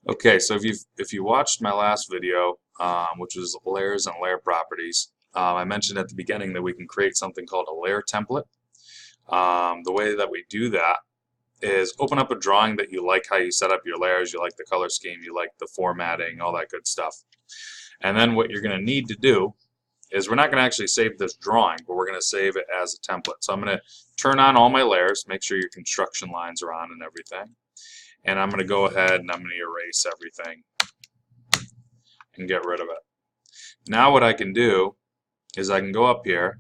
Okay, so if you watched my last video, which was layers and layer properties, I mentioned at the beginning that we can create something called a layer template. The way that we do that is open up a drawing that you like how you set up your layers, you like the color scheme, you like the formatting, all that good stuff. And then what you're going to need to do is we're not going to actually save this drawing, but we're going to save it as a template. So I'm going to turn on all my layers, make sure your construction lines are on and everything. And I'm going to go ahead and I'm going to erase everything and get rid of it. Now what I can do is I can go up here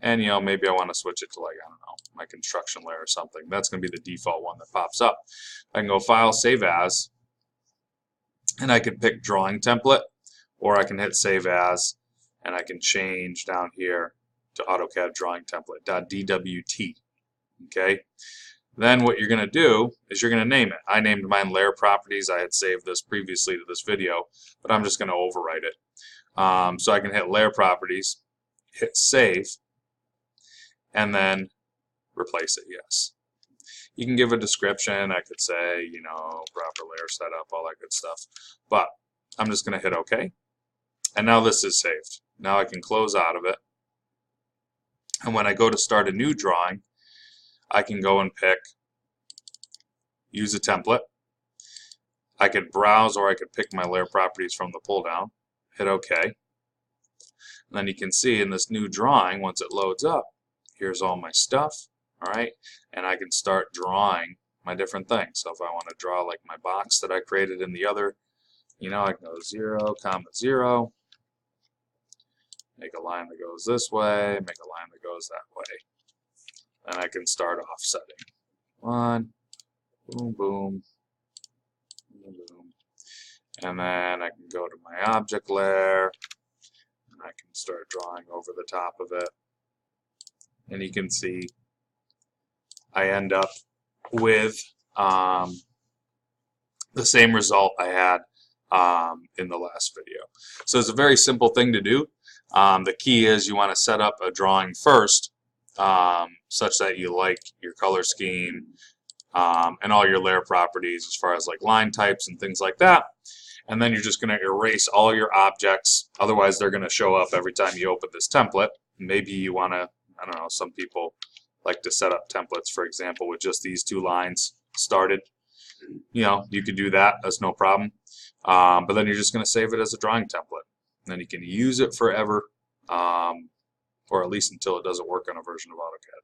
and maybe I want to switch it to, like, I don't know, my construction layer or something. That's going to be the default one that pops up. I can go File, Save As, and I can pick Drawing Template, or I can hit Save As and I can change down here to AutoCAD Drawing Template .dwt. Okay. Then what you're going to do is you're going to name it. I named mine Layer Properties. I had saved this previously to this video, but I'm just going to overwrite it. So I can hit Layer Properties, hit Save, and then replace it, yes. You can give a description. I could say, proper layer setup, all that good stuff. But I'm just going to hit OK. And now this is saved. Now I can close out of it. And when I go to start a new drawing, I can go and pick Use a Template. I could browse, or I could pick my layer properties from the pull down, hit OK. And then you can see in this new drawing, once it loads up, here's all my stuff, all right? And I can start drawing my different things. So if I want to draw like my box that I created in the other, I can go 0, 0, make a line that goes this way, make a line that goes that way. And I can start offsetting. 1, boom, boom, boom, boom. And then I can go to my object layer, and I can start drawing over the top of it. And you can see I end up with the same result I had in the last video. So it's a very simple thing to do. The key is you want to set up a drawing first, such that you like your color scheme and all your layer properties as far as like line types and things like that. And then you're just going to erase all your objects. Otherwise, they're going to show up every time you open this template. Maybe you want to, I don't know, some people like to set up templates, for example, with just these 2 lines started. You could do that. That's no problem. But then you're just going to save it as a drawing template. And then you can use it forever, or at least until it doesn't work on a version of AutoCAD.